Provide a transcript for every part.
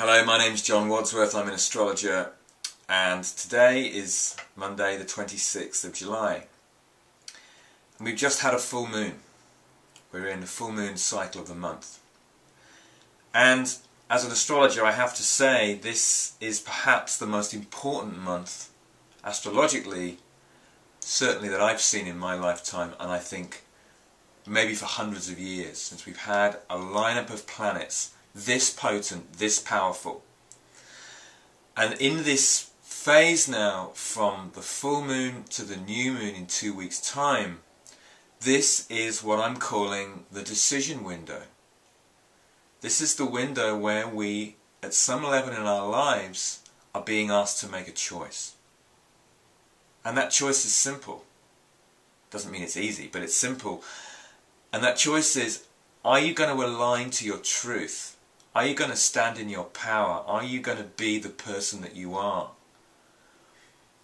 Hello, my name's John Wadsworth, I'm an astrologer, and today is Monday the 26th of July. And we've just had a full moon. We're in the full moon cycle of the month. And as an astrologer I have to say this is perhaps the most important month, astrologically, certainly that I've seen in my lifetime, and I think maybe for hundreds of years, since we've had a lineup of planets this potent, this powerful. And in this phase now, from the full moon to the new moon in 2 weeks' time, this is what I'm calling the decision window. This is the window where we, at some level in our lives, are being asked to make a choice. And that choice is simple. Doesn't mean it's easy, but it's simple. And that choice is, are you going to align to your truth? Are you going to stand in your power? Are you going to be the person that you are?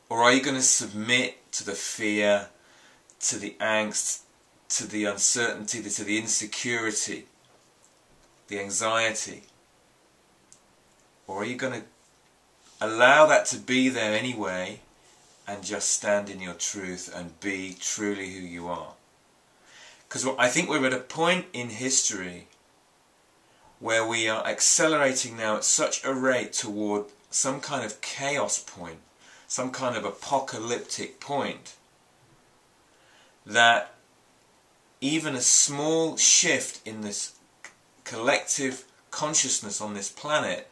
Or are you going to submit to the fear, to the angst, to the uncertainty, to the insecurity, the anxiety? Or are you going to allow that to be there anyway and just stand in your truth and be truly who you are? Because I think we're at a point in history where we are accelerating now at such a rate toward some kind of chaos point, some kind of apocalyptic point, that even a small shift in this collective consciousness on this planet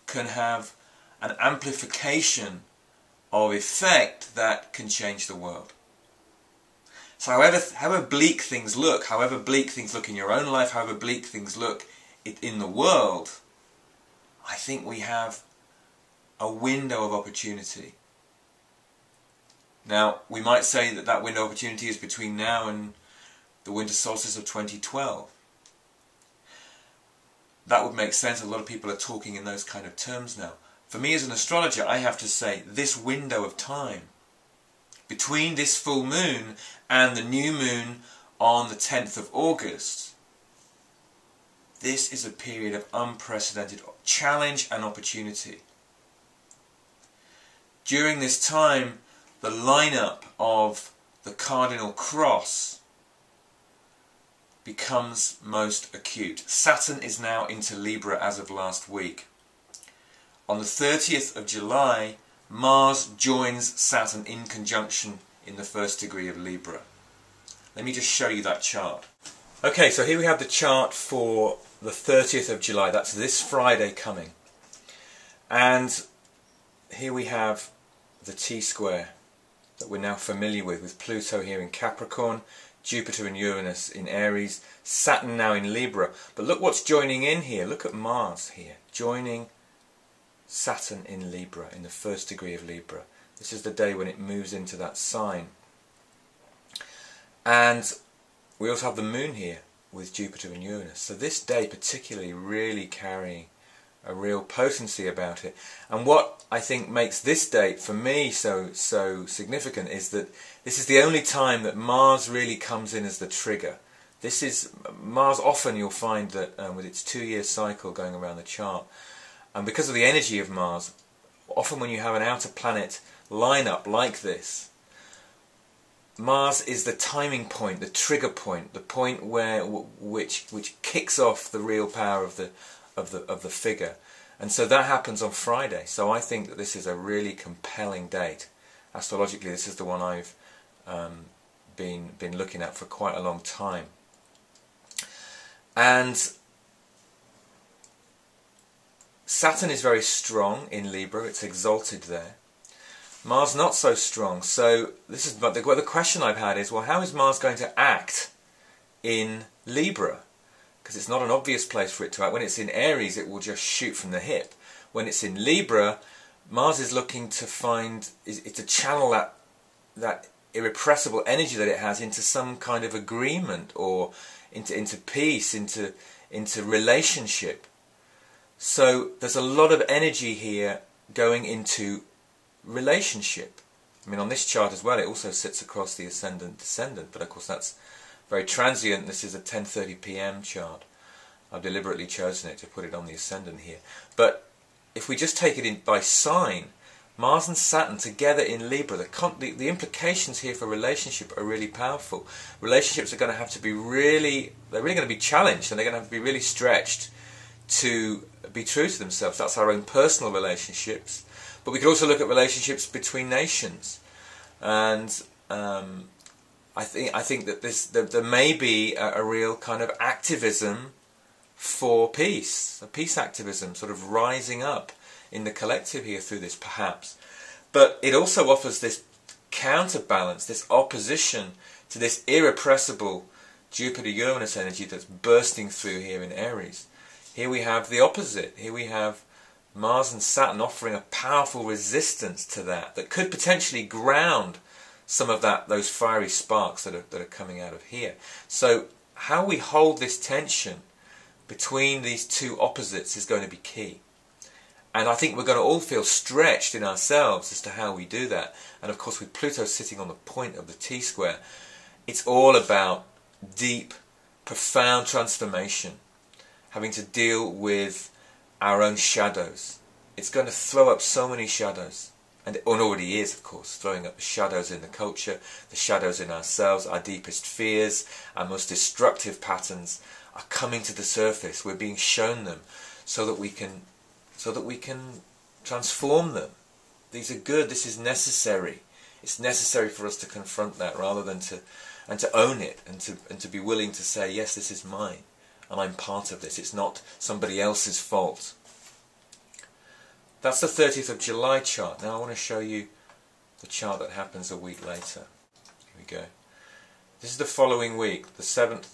can have an amplification of effect that can change the world. So however bleak things look, however bleak things look in your own life, however bleak things look in the world, I think we have a window of opportunity. Now, we might say that that window of opportunity is between now and the winter solstice of 2012. That would make sense. A lot of people are talking in those kind of terms now. For me as an astrologer, I have to say this window of time between this full moon and the new moon on the 10th of August, this is a period of unprecedented challenge and opportunity. During this time, the lineup of the cardinal cross becomes most acute. Saturn is now into Libra as of last week. On the 30th of July, Mars joins Saturn in conjunction in the first degree of Libra. Let me just show you that chart. Okay, so here we have the chart for the 30th of July. That's this Friday coming. And here we have the T-square that we're now familiar with Pluto here in Capricorn, Jupiter and Uranus in Aries, Saturn now in Libra. But look what's joining in here. Look at Mars here, joining Saturn in Libra, in the first degree of Libra. This is the day when it moves into that sign. And we also have the moon here with Jupiter and Uranus. So this day particularly really carrying a real potency about it. And what I think makes this date for me so significant is that this is the only time that Mars really comes in as the trigger. This is Mars. Often you'll find that with its 2-year cycle going around the chart, and because of the energy of Mars, often when you have an outer planet lineup like this, Mars is the timing point, the trigger point, the point where which kicks off the real power of the figure, and so that happens on Friday. So I think that this is a really compelling date. Astrologically, this is the one I've been looking at for quite a long time, and Saturn is very strong in Libra. It's exalted there. Mars not so strong. So this is, but the question I've had is, well, how is Mars going to act in Libra? Because it's not an obvious place for it to act. When it's in Aries, it will just shoot from the hip. When it's in Libra, Mars is looking to to channel that irrepressible energy that it has into some kind of agreement, or into peace, into relationship. So there's a lot of energy here going into relationship. I mean, on this chart as well, it also sits across the ascendant descendant, but of course that's very transient. This is a 10:30 p.m. chart. I've deliberately chosen it to put it on the ascendant here. But if we just take it in by sign, Mars and Saturn together in Libra, the implications here for relationship are really powerful. Relationships are going to have to be they're really going to be challenged, and they're going to have to be really stretched to be true to themselves. That's our own personal relationships. But we could also look at relationships between nations. And I think that there may be a real kind of activism for peace, a peace activism sort of rising up in the collective here through this, perhaps. But it also offers this counterbalance, this opposition to this irrepressible Jupiter-Uranus energy that's bursting through here in Aries. Here we have the opposite. Here we have Mars and Saturn offering a powerful resistance to that could potentially ground some of those fiery sparks that are coming out of here. So how we hold this tension between these two opposites is going to be key. And I think we're going to all feel stretched in ourselves as to how we do that. And of course, with Pluto sitting on the point of the T-square, it's all about deep, profound transformation, having to deal with our own shadows. It's going to throw up so many shadows. And it already is, of course, throwing up the shadows in the culture, the shadows in ourselves, our deepest fears, our most destructive patterns are coming to the surface. We're being shown them so that we can transform them. These are good. This is necessary. It's necessary for us to confront that rather than to own it and to be willing to say, yes, this is mine and I'm part of this. It's not somebody else's fault. That's the 30th of July chart. Now I want to show you the chart that happens a week later. Here we go. This is the following week, the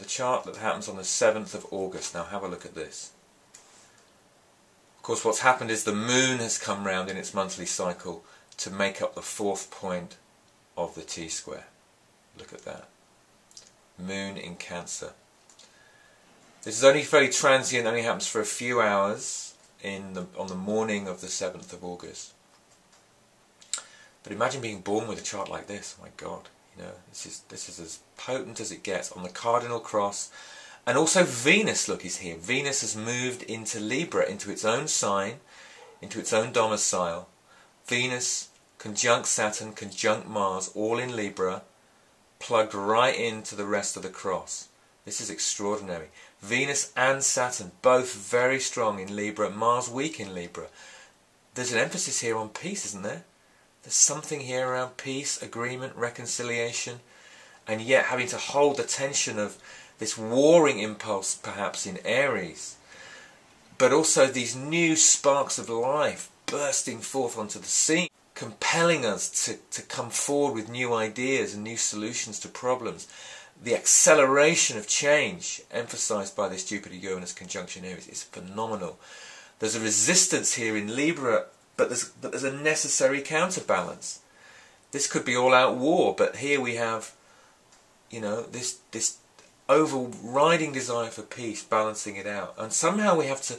chart that happens on the 7th of August. Now have a look at this. Of course, what's happened is the moon has come round in its monthly cycle to make up the 4th point of the T-square. Look at that. Moon in Cancer. This is only fairly transient, only happens for a few hours on the morning of the 7th of August. But imagine being born with a chart like this. Oh my God, this is as potent as it gets on the cardinal cross. And also Venus, look, is here. Venus has moved into Libra, into its own sign, into its own domicile. Venus conjunct Saturn, conjunct Mars, all in Libra, plugged right into the rest of the cross. This is extraordinary. Venus and Saturn, both very strong in Libra, Mars weak in Libra. There's an emphasis here on peace, isn't there? There's something here around peace, agreement, reconciliation, and yet having to hold the tension of this warring impulse perhaps in Aries, but also these new sparks of life bursting forth onto the scene, compelling us to come forward with new ideas and new solutions to problems. The acceleration of change emphasized by this Jupiter-Uranus conjunction Aries is phenomenal. There's a resistance here in Libra, but there's a necessary counterbalance. This could be all-out war, but here we have, this overriding desire for peace, balancing it out. And somehow we have to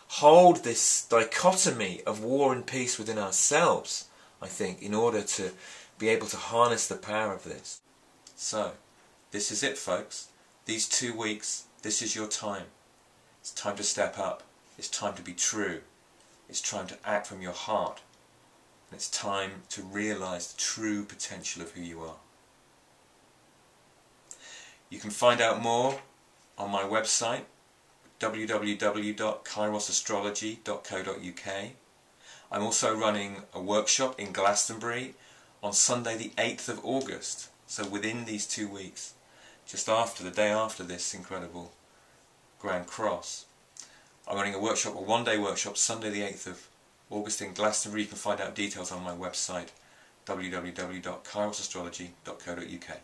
hold this dichotomy of war and peace within ourselves, I think, in order to be able to harness the power of this. So, this is it, folks. These 2 weeks, this is your time. It's time to step up. It's time to be true. It's time to act from your heart. And it's time to realise the true potential of who you are. You can find out more on my website, www.kairosastrology.co.uk. I'm also running a workshop in Glastonbury on Sunday the 8th of August. So within these 2 weeks, just after, the day after this incredible Grand Cross, I'm running a workshop, a one-day workshop, Sunday the 8th of August in Glastonbury. You can find out details on my website, www.kairosastrology.co.uk.